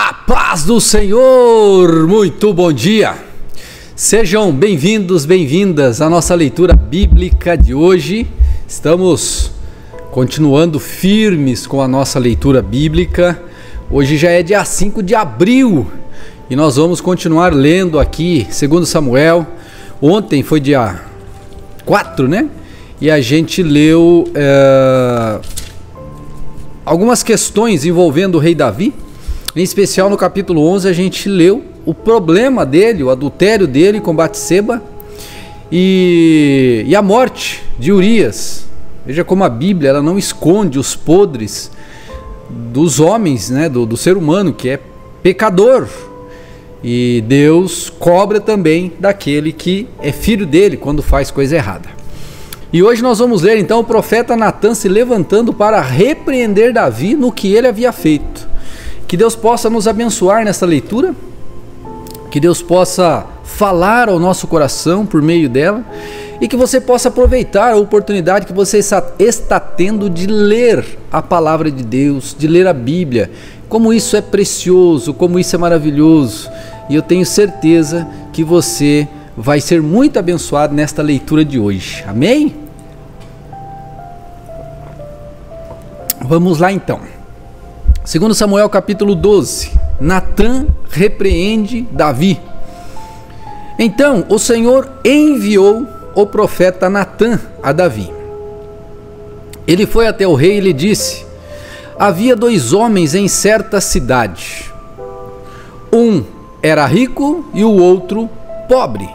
A paz do Senhor, muito bom dia. Sejam bem-vindos, bem-vindas à nossa leitura bíblica de hoje. Estamos continuando firmes com a nossa leitura bíblica. Hoje já é dia 5 de abril e nós vamos continuar lendo aqui 2 Samuel. Ontem foi dia 4, né? E a gente leu algumas questões envolvendo o rei Davi. Em especial no capítulo 11 a gente leu o problema dele, o adultério dele com Batseba e a morte de Urias. Veja como a Bíblia ela não esconde os podres dos homens, né, do ser humano que é pecador. E Deus cobra também daquele que é filho dele quando faz coisa errada. E hoje nós vamos ler então o profeta Natã se levantando para repreender Davi no que ele havia feito. Que Deus possa nos abençoar nessa leitura, que Deus possa falar ao nosso coração por meio dela e que você possa aproveitar a oportunidade que você está tendo de ler a palavra de Deus, de ler a Bíblia. Como isso é precioso, como isso é maravilhoso. E eu tenho certeza que você vai ser muito abençoado nesta leitura de hoje. Amém? Vamos lá então. 2 Samuel capítulo 12. Natã repreende Davi. Então o Senhor enviou o profeta Natã a Davi. Ele foi até o rei e lhe disse: havia 2 homens em certa cidade. Um era rico e o outro pobre.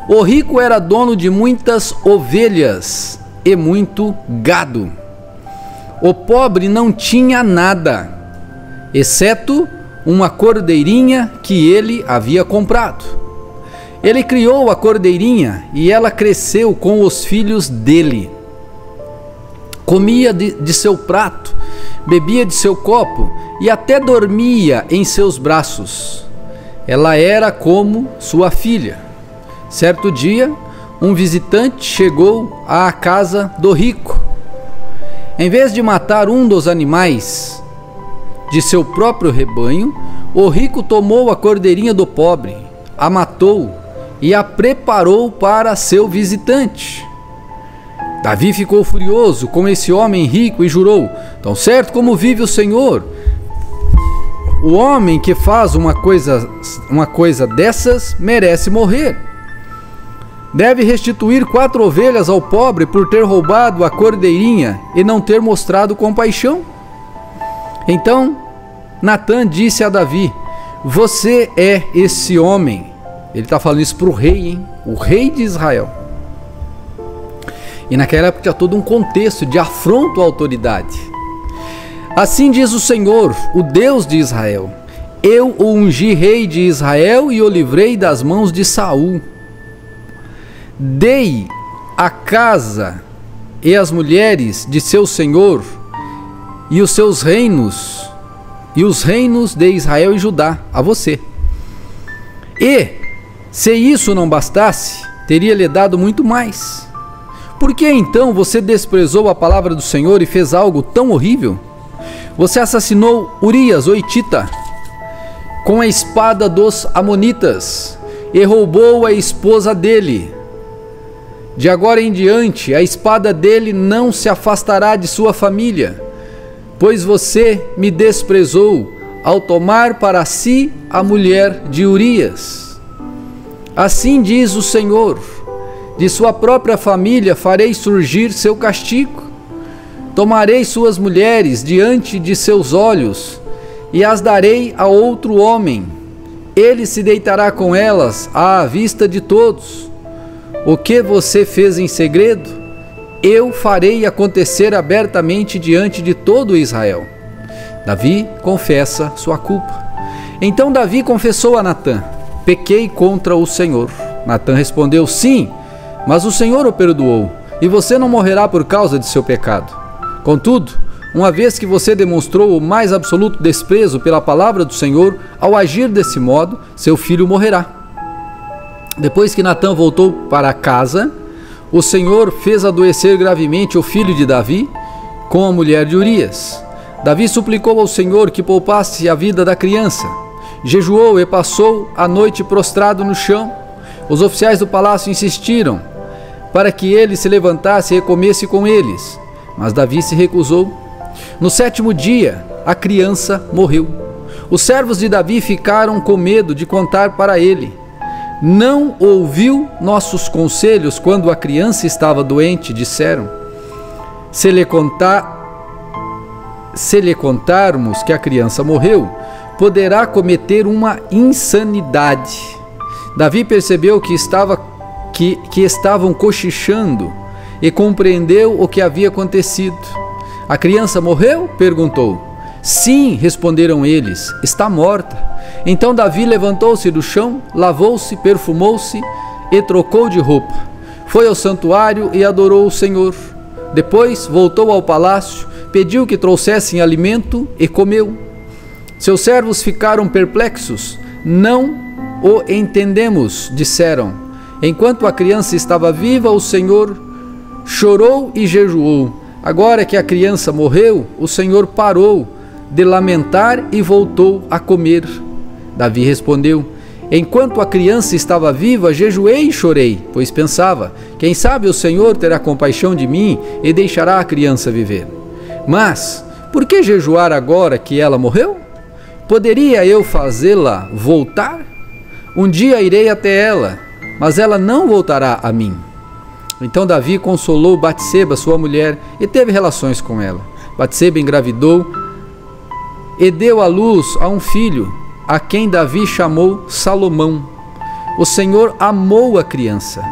O rico era dono de muitas ovelhas e muito gado. O pobre não tinha nada, exceto uma cordeirinha que ele havia comprado. Ele criou a cordeirinha e ela cresceu com os filhos dele. Comia de seu prato, bebia de seu copo e até dormia em seus braços. Ela era como sua filha. Certo dia, um visitante chegou à casa do rico. Em vez de matar um dos animais de seu próprio rebanho, o rico tomou a cordeirinha do pobre, a matou e a preparou para seu visitante. Davi ficou furioso com esse homem rico e jurou: tão certo como vive o Senhor, o homem que faz uma coisa dessas merece morrer. Deve restituir 4 ovelhas ao pobre por ter roubado a cordeirinha e não ter mostrado compaixão. Então Natã disse a Davi: você é esse homem. Ele está falando isso para o rei, hein? O rei de Israel. E naquela época tinha todo um contexto de afronto à autoridade. Assim diz o Senhor, o Deus de Israel: eu o ungi rei de Israel e o livrei das mãos de Saul. Dei a casa e as mulheres de seu senhor e os seus reinos e os reinos de Israel e Judá a você. E se isso não bastasse, teria lhe dado muito mais. Por que então você desprezou a palavra do Senhor e fez algo tão horrível? Você assassinou Urias, o hitita, com a espada dos amonitas e roubou a esposa dele. De agora em diante, a espada dele não se afastará de sua família, pois você me desprezou ao tomar para si a mulher de Urias. Assim diz o Senhor: de sua própria família farei surgir seu castigo. Tomarei suas mulheres diante de seus olhos e as darei a outro homem. Ele se deitará com elas à vista de todos. O que você fez em segredo, eu farei acontecer abertamente diante de todo Israel. Davi confessa sua culpa. Então Davi confessou a Natã: pequei contra o Senhor. Natã respondeu: sim, mas o Senhor o perdoou, e você não morrerá por causa de seu pecado. Contudo, uma vez que você demonstrou o mais absoluto desprezo pela palavra do Senhor, ao agir desse modo, seu filho morrerá. Depois que Natã voltou para casa, o Senhor fez adoecer gravemente o filho de Davi com a mulher de Urias. Davi suplicou ao Senhor que poupasse a vida da criança. Jejuou e passou a noite prostrado no chão. Os oficiais do palácio insistiram para que ele se levantasse e comesse com eles, mas Davi se recusou. No 7º dia, a criança morreu. Os servos de Davi ficaram com medo de contar para ele. Não ouviu nossos conselhos quando a criança estava doente, disseram. Se lhe contarmos que a criança morreu, poderá cometer uma insanidade. Davi percebeu que estavam cochichando e compreendeu o que havia acontecido. A criança morreu? Perguntou. Sim, responderam eles, está morta. Então Davi levantou-se do chão, lavou-se, perfumou-se e trocou de roupa. Foi ao santuário e adorou o Senhor. Depois voltou ao palácio, pediu que trouxessem alimento e comeu. Seus servos ficaram perplexos. Não o entendemos, disseram. Enquanto a criança estava viva, o Senhor chorou e jejuou. Agora que a criança morreu, o Senhor parou de lamentar e voltou a comer. Davi respondeu: enquanto a criança estava viva, jejuei e chorei, pois pensava: quem sabe o Senhor terá compaixão de mim e deixará a criança viver. Mas por que jejuar agora que ela morreu? Poderia eu fazê-la voltar? Um dia irei até ela, mas ela não voltará a mim. Então Davi consolou Batseba, sua mulher, e teve relações com ela. Batseba engravidou e deu à luz a um filho, a quem Davi chamou Salomão. O Senhor amou a criança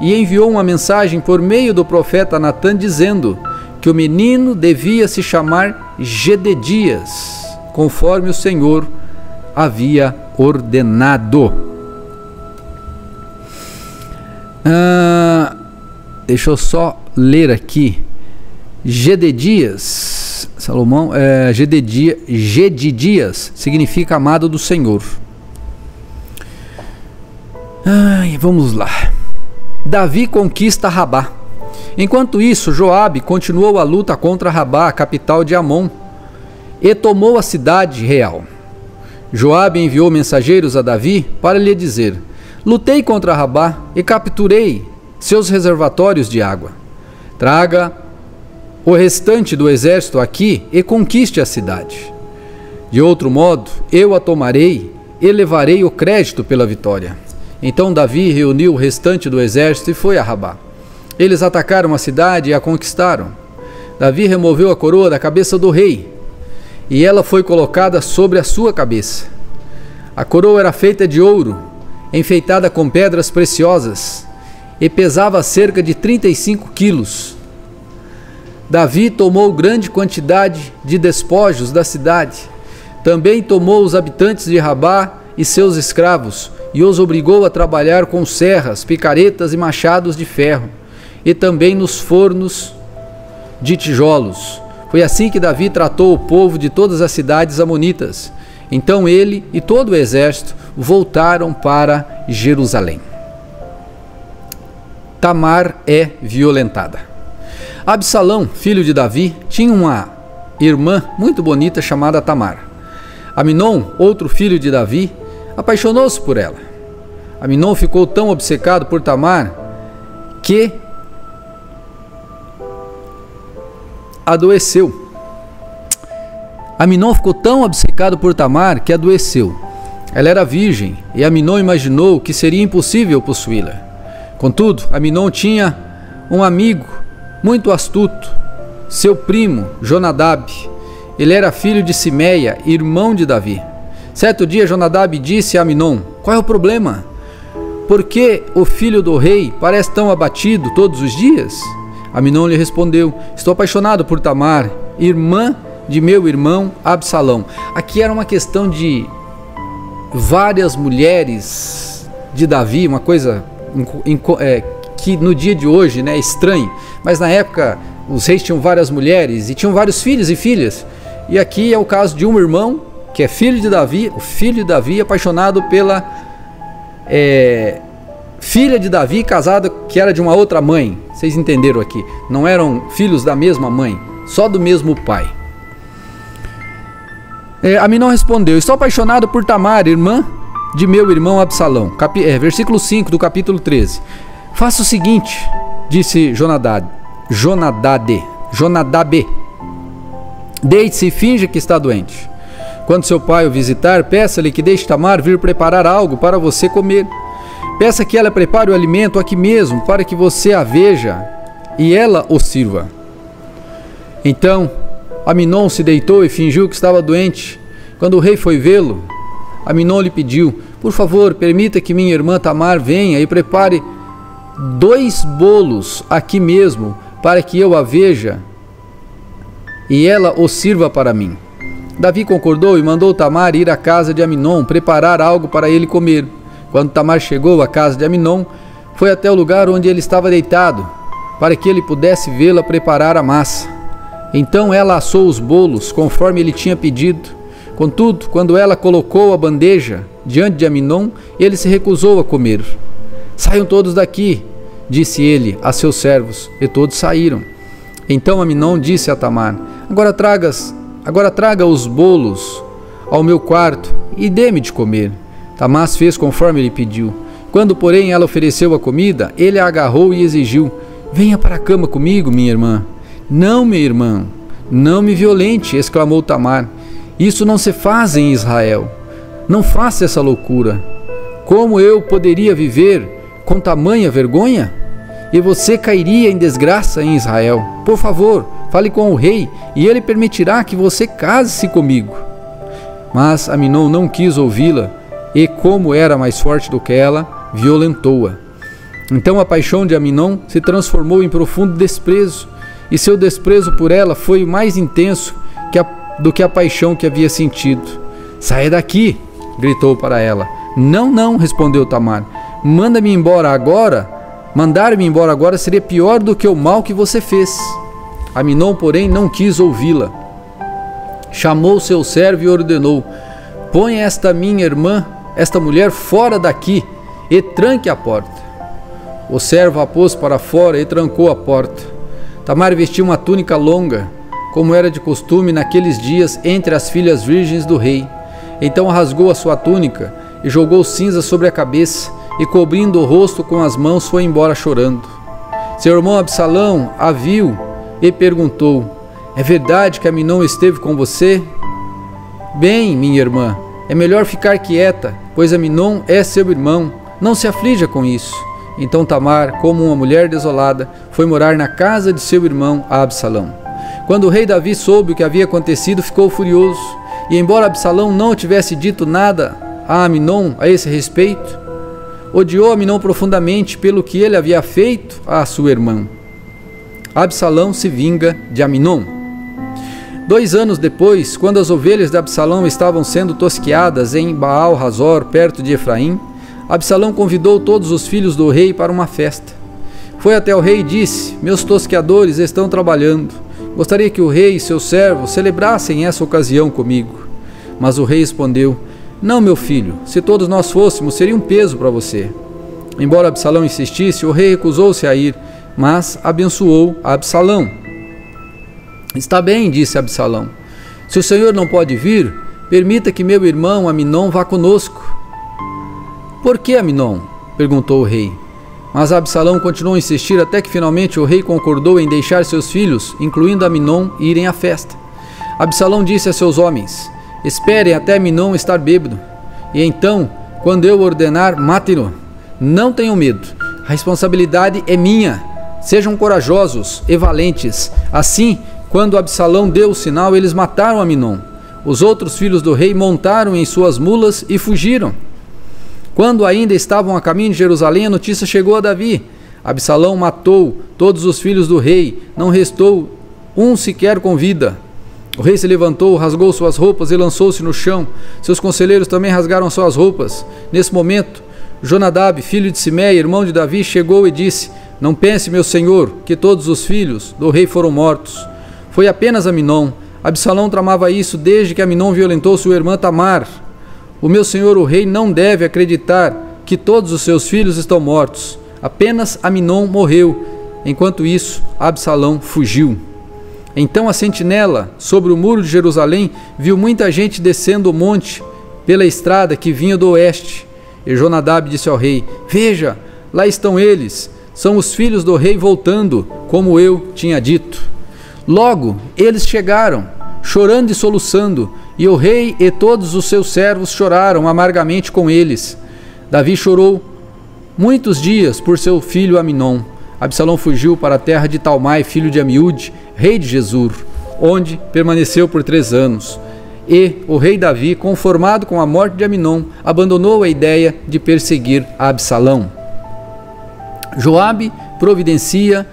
e enviou uma mensagem por meio do profeta Natã, dizendo que o menino devia se chamar Jededias, conforme o Senhor havia ordenado. Deixa eu só ler aqui. Jededias, Salomão, Jededias significa amado do Senhor. Vamos lá. Davi conquista Rabá. Enquanto isso, Joabe continuou a luta contra Rabá, a capital de Amon, e tomou a cidade real. Joabe enviou mensageiros a Davi para lhe dizer: lutei contra Rabá e capturei seus reservatórios de água. Traga o restante do exército aqui e conquiste a cidade. De outro modo, eu a tomarei e levarei o crédito pela vitória. Então Davi reuniu o restante do exército e foi a Rabá. Eles atacaram a cidade e a conquistaram. Davi removeu a coroa da cabeça do rei e ela foi colocada sobre a sua cabeça. A coroa era feita de ouro, enfeitada com pedras preciosas, e pesava cerca de 35 quilos. Davi tomou grande quantidade de despojos da cidade. Também tomou os habitantes de Rabá e seus escravos, e os obrigou a trabalhar com serras, picaretas e machados de ferro, e também nos fornos de tijolos. Foi assim que Davi tratou o povo de todas as cidades amonitas. Então ele e todo o exército voltaram para Jerusalém. Tamar é violentada. Absalão, filho de Davi, tinha uma irmã muito bonita chamada Tamar. Aminon, outro filho de Davi, apaixonou-se por ela. Aminon ficou tão obcecado por Tamar que adoeceu. Aminon ficou tão obcecado por Tamar que adoeceu. Ela era virgem e Aminon imaginou que seria impossível possuí-la. Contudo, Aminon tinha um amigo muito astuto, seu primo Jonadab. Ele era filho de Simeia, irmão de Davi. Certo dia, Jonadab disse a Aminon: qual é o problema? Por que o filho do rei parece tão abatido todos os dias? Aminon lhe respondeu: estou apaixonado por Tamar, irmã de meu irmão Absalão. Aqui era uma questão de várias mulheres de Davi, uma coisa que no dia de hoje é estranho, mas na época os reis tinham várias mulheres e tinham vários filhos e filhas. E aqui é o caso de um irmão que é filho de Davi, o filho de Davi apaixonado pela filha de Davi, casada, que era de uma outra mãe. Vocês entenderam aqui? Não eram filhos da mesma mãe, só do mesmo pai. Aminon respondeu: estou apaixonado por Tamar, irmã de meu irmão Absalão. Versículo 5 do capítulo 13. Faça o seguinte, disse Jonadab. Deite-se e finja que está doente. Quando seu pai o visitar, peça-lhe que deixe Tamar vir preparar algo para você comer. Peça que ela prepare o alimento aqui mesmo, para que você a veja e ela o sirva. Então Aminon se deitou e fingiu que estava doente. Quando o rei foi vê-lo, Aminon lhe pediu: por favor, permita que minha irmã Tamar venha e prepare 2 bolos aqui mesmo, para que eu a veja e ela o sirva para mim. Davi concordou e mandou Tamar ir à casa de Aminon preparar algo para ele comer. Quando Tamar chegou à casa de Aminon, foi até o lugar onde ele estava deitado, para que ele pudesse vê-la preparar a massa. Então ela assou os bolos, conforme ele tinha pedido. Contudo, quando ela colocou a bandeja diante de Aminon, ele se recusou a comer. Saiam todos daqui, disse ele a seus servos, e todos saíram. Então Aminon disse a Tamar: agora traga os bolos ao meu quarto e dê-me de comer. Tamar fez conforme ele pediu. Quando, porém, ela ofereceu a comida, ele a agarrou e exigiu: venha para a cama comigo, minha irmã. Não, meu irmão, não me violente, exclamou Tamar. Isso não se faz em Israel. Não faça essa loucura. Como eu poderia viver com tamanha vergonha? E você cairia em desgraça em Israel. Por favor, fale com o rei, e ele permitirá que você case-se comigo. Mas Aminon não quis ouvi-la, e como era mais forte do que ela, violentou-a. Então a paixão de Aminon se transformou em profundo desprezo, e seu desprezo por ela foi mais intenso do que a paixão que havia sentido. Saia daqui, gritou para ela. Não, não, respondeu Tamar. Mandar-me embora agora seria pior do que o mal que você fez. Aminon, porém, não quis ouvi-la. Chamou seu servo e ordenou: ponha esta minha irmã, esta mulher, fora daqui e tranque a porta. O servo a pôs para fora e trancou a porta. Tamar vestia uma túnica longa, como era de costume naqueles dias entre as filhas virgens do rei. Então rasgou a sua túnica e jogou cinza sobre a cabeça, e cobrindo o rosto com as mãos foi embora chorando. Seu irmão Absalão a viu e perguntou: é verdade que Aminon esteve com você? Bem, minha irmã, é melhor ficar quieta, pois Aminon é seu irmão. Não se aflija com isso. Então Tamar, como uma mulher desolada, foi morar na casa de seu irmão Absalão. Quando o rei Davi soube o que havia acontecido, ficou furioso. E embora Absalão não tivesse dito nada a Aminon a esse respeito, odiou Aminon profundamente pelo que ele havia feito à sua irmã. Absalão se vinga de Aminon. 2 anos depois, quando as ovelhas de Absalão estavam sendo tosqueadas em Baal-Razor, perto de Efraim, Absalão convidou todos os filhos do rei para uma festa. Foi até o rei e disse: meus tosqueadores estão trabalhando. Gostaria que o rei e seus servos celebrassem essa ocasião comigo. Mas o rei respondeu: não, meu filho, se todos nós fôssemos, seria um peso para você. Embora Absalão insistisse, o rei recusou-se a ir, mas abençoou Absalão. Está bem, disse Absalão. Se o senhor não pode vir, permita que meu irmão Aminon vá conosco. Por que Aminon? Perguntou o rei. Mas Absalão continuou a insistir até que finalmente o rei concordou em deixar seus filhos, incluindo Aminon, irem à festa. Absalão disse a seus homens: esperem até Aminon estar bêbado, e então, quando eu ordenar, matem-no. Não tenham medo, a responsabilidade é minha. Sejam corajosos e valentes. Assim, quando Absalão deu o sinal, eles mataram Aminon. Os outros filhos do rei montaram em suas mulas e fugiram. Quando ainda estavam a caminho de Jerusalém, a notícia chegou a Davi: Absalão matou todos os filhos do rei, não restou um sequer com vida. O rei se levantou, rasgou suas roupas e lançou-se no chão. Seus conselheiros também rasgaram suas roupas. Nesse momento, Jonadab, filho de Simei, irmão de Davi, chegou e disse: não pense, meu senhor, que todos os filhos do rei foram mortos. Foi apenas Aminon. Absalão tramava isso desde que Aminon violentou sua irmã Tamar. O meu senhor, o rei, não deve acreditar que todos os seus filhos estão mortos. Apenas Aminon morreu. Enquanto isso, Absalão fugiu. Então a sentinela, sobre o muro de Jerusalém, viu muita gente descendo o monte pela estrada que vinha do oeste. E Jonadab disse ao rei: Veja, lá estão eles, são os filhos do rei voltando, como eu tinha dito. Logo eles chegaram, chorando e soluçando, e o rei e todos os seus servos choraram amargamente com eles. Davi chorou muitos dias por seu filho Aminon. Absalão fugiu para a terra de Talmai, filho de Amiúde, rei de Gesur, onde permaneceu por 3 anos. E o rei Davi, conformado com a morte de Aminon, abandonou a ideia de perseguir Absalão. Joabe providencia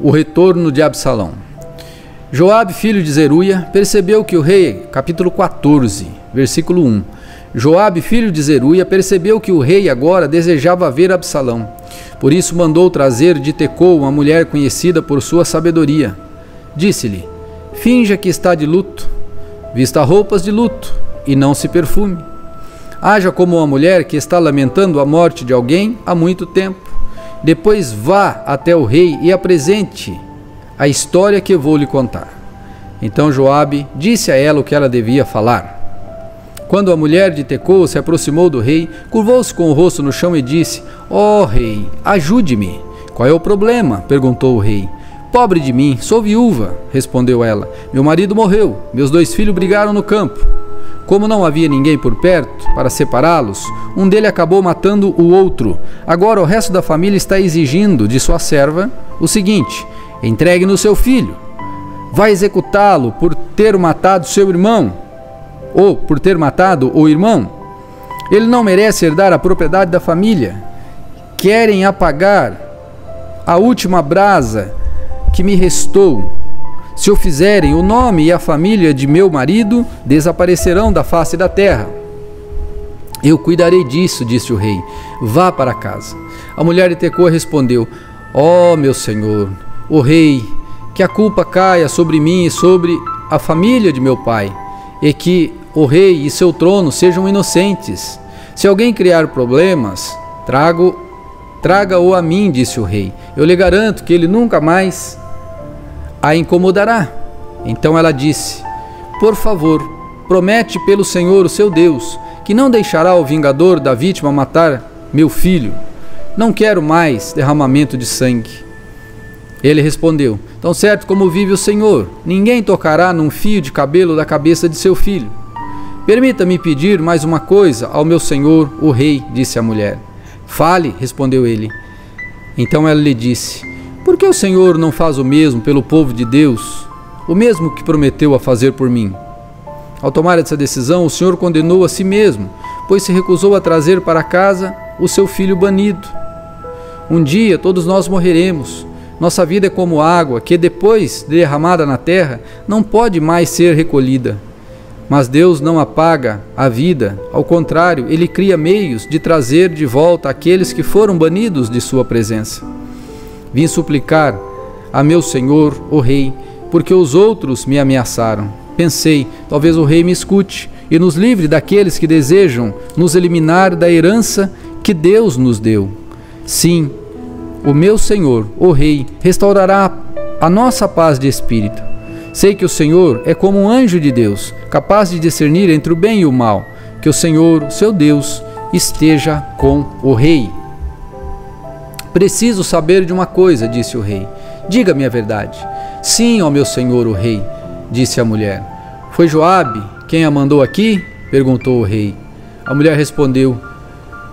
o retorno de Absalão. Joabe, filho de Zeruia, percebeu que o rei, capítulo 14, versículo 1. Joabe, filho de Zeruia, percebeu que o rei agora desejava ver Absalão. Por isso mandou trazer de Tecou uma mulher conhecida por sua sabedoria. Disse-lhe: Finja que está de luto, vista roupas de luto e não se perfume. Haja como uma mulher que está lamentando a morte de alguém há muito tempo. Depois vá até o rei e apresente a história que vou lhe contar. Então Joabe disse a ela o que ela devia falar. Quando a mulher de Tecou se aproximou do rei, curvou-se com o rosto no chão e disse: Ó rei, ajude-me. Qual é o problema? Perguntou o rei. Pobre de mim, sou viúva, respondeu ela. Meu marido morreu, meus 2 filhos brigaram no campo. Como não havia ninguém por perto para separá-los, um deles acabou matando o outro. Agora o resto da família está exigindo de sua serva o seguinte: entregue-nos seu filho. Vai executá-lo por ter matado seu irmão, ou por ter matado o irmão. Ele não merece herdar a propriedade da família. Querem apagar a última brasa que me restou. Se o fizerem, o nome e a família de meu marido desaparecerão da face da terra. Eu cuidarei disso, disse o rei. Vá para casa. A mulher de Tecoa respondeu: Ó meu senhor, o rei, que a culpa caia sobre mim e sobre a família de meu pai, e que o rei e seu trono sejam inocentes. Se alguém criar problemas, traga-o a mim, disse o rei. Eu lhe garanto que ele nunca mais a incomodará. Então ela disse: Por favor, promete pelo Senhor, o seu Deus, que não deixará o vingador da vítima matar meu filho. Não quero mais derramamento de sangue. Ele respondeu: Tão certo como vive o Senhor, ninguém tocará num fio de cabelo da cabeça de seu filho. Permita-me pedir mais uma coisa ao meu senhor, o rei, disse a mulher. Fale, respondeu ele. Então ela lhe disse: Por que o Senhor não faz o mesmo pelo povo de Deus, o mesmo que prometeu a fazer por mim? Ao tomar essa decisão, o Senhor condenou a si mesmo, pois se recusou a trazer para casa o seu filho banido. Um dia todos nós morreremos. Nossa vida é como água que, depois de derramada na terra, não pode mais ser recolhida. Mas Deus não apaga a vida, ao contrário, Ele cria meios de trazer de volta aqueles que foram banidos de sua presença. Vim suplicar a meu senhor, o rei, porque os outros me ameaçaram. Pensei, talvez o rei me escute e nos livre daqueles que desejam nos eliminar da herança que Deus nos deu. Sim, o meu senhor, o rei, restaurará a nossa paz de espírito. Sei que o Senhor é como um anjo de Deus, capaz de discernir entre o bem e o mal. Que o Senhor, seu Deus, esteja com o rei. Preciso saber de uma coisa, disse o rei. Diga-me a verdade. Sim, ó meu senhor, o rei, disse a mulher. Foi Joabe quem a mandou aqui? Perguntou o rei. A mulher respondeu: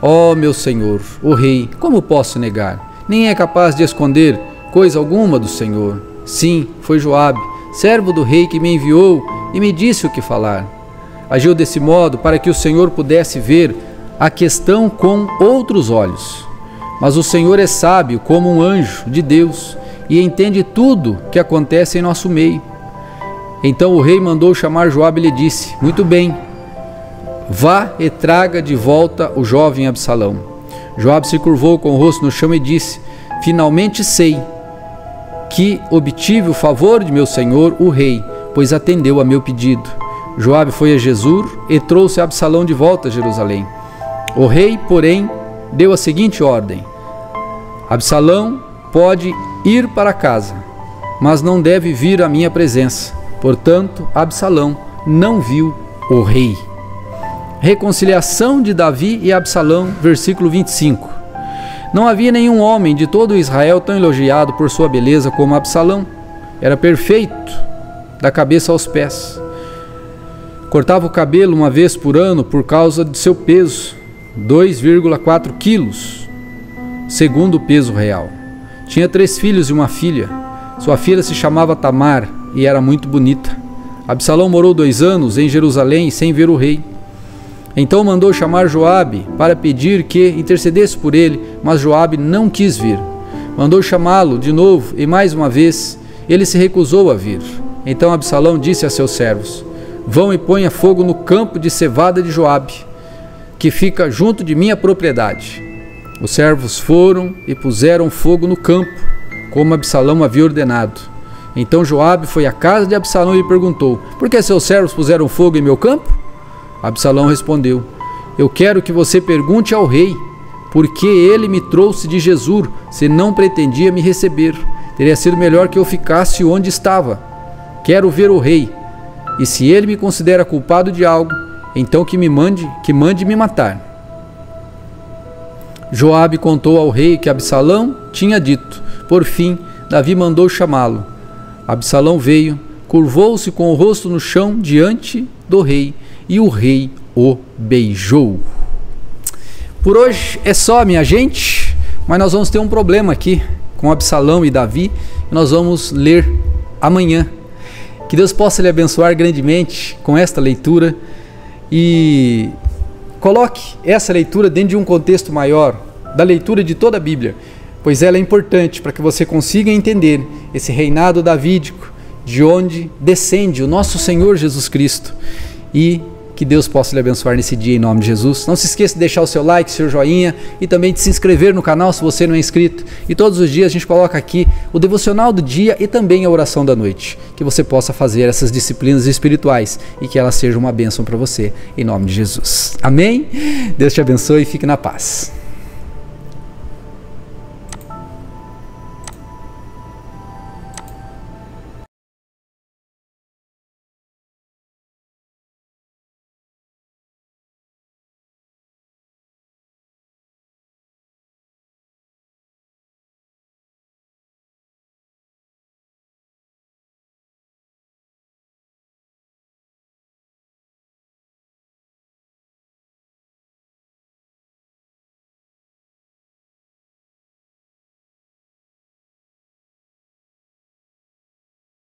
Ó meu senhor, o rei, como posso negar? Nem é capaz de esconder coisa alguma do Senhor. Sim, foi Joabe, servo do rei, que me enviou e me disse o que falar. Agiu desse modo para que o Senhor pudesse ver a questão com outros olhos. Mas o Senhor é sábio como um anjo de Deus e entende tudo que acontece em nosso meio. Então o rei mandou chamar Joabe e lhe disse: Muito bem, vá e traga de volta o jovem Absalão. Joabe se curvou com o rosto no chão e disse: Finalmente sei que obtive o favor de meu senhor, o rei, pois atendeu a meu pedido. Joabe foi a Gesur e trouxe Absalão de volta a Jerusalém. O rei, porém, deu a seguinte ordem: Absalão pode ir para casa. mas não deve vir à minha presença. Portanto, Absalão não viu o rei. Reconciliação de Davi e Absalão, versículo 25. Não havia nenhum homem de todo Israel tão elogiado por sua beleza como Absalão. Era perfeito, da cabeça aos pés. Cortava o cabelo uma vez por ano por causa de seu peso, 2,4 quilos, segundo o peso real. Tinha 3 filhos e uma filha. Sua filha se chamava Tamar e era muito bonita. Absalão morou 2 anos em Jerusalém sem ver o rei. Então mandou chamar Joabe para pedir que intercedesse por ele, mas Joabe não quis vir. Mandou chamá-lo de novo e mais uma vez ele se recusou a vir. Então Absalão disse a seus servos: vão e ponha fogo no campo de cevada de Joabe, que fica junto de minha propriedade. Os servos foram e puseram fogo no campo, como Absalão havia ordenado. Então Joabe foi à casa de Absalão e perguntou: por que seus servos puseram fogo em meu campo? Absalão respondeu: eu quero que você pergunte ao rei, porque ele me trouxe de Jesur, se não pretendia me receber. Teria sido melhor que eu ficasse onde estava. Quero ver o rei, e se ele me considera culpado de algo, então que mande me matar. Joabe contou ao rei que Absalão tinha dito. Por fim, Davi mandou chamá-lo. Absalão veio, curvou-se com o rosto no chão diante do rei, e o rei o beijou. Por hoje é só, minha gente, mas nós vamos ter um problema aqui com Absalão e Davi, e nós vamos ler amanhã. Que Deus possa lhe abençoar grandemente com esta leitura e coloque essa leitura dentro de um contexto maior da leitura de toda a Bíblia, pois ela é importante para que você consiga entender esse reinado davídico, de onde descende o nosso Senhor Jesus Cristo. E que Deus possa lhe abençoar nesse dia em nome de Jesus. Não se esqueça de deixar o seu like, seu joinha e também de se inscrever no canal se você não é inscrito. E todos os dias a gente coloca aqui o devocional do dia e também a oração da noite. Que você possa fazer essas disciplinas espirituais e que elas sejam uma bênção para você em nome de Jesus. Amém? Deus te abençoe e fique na paz.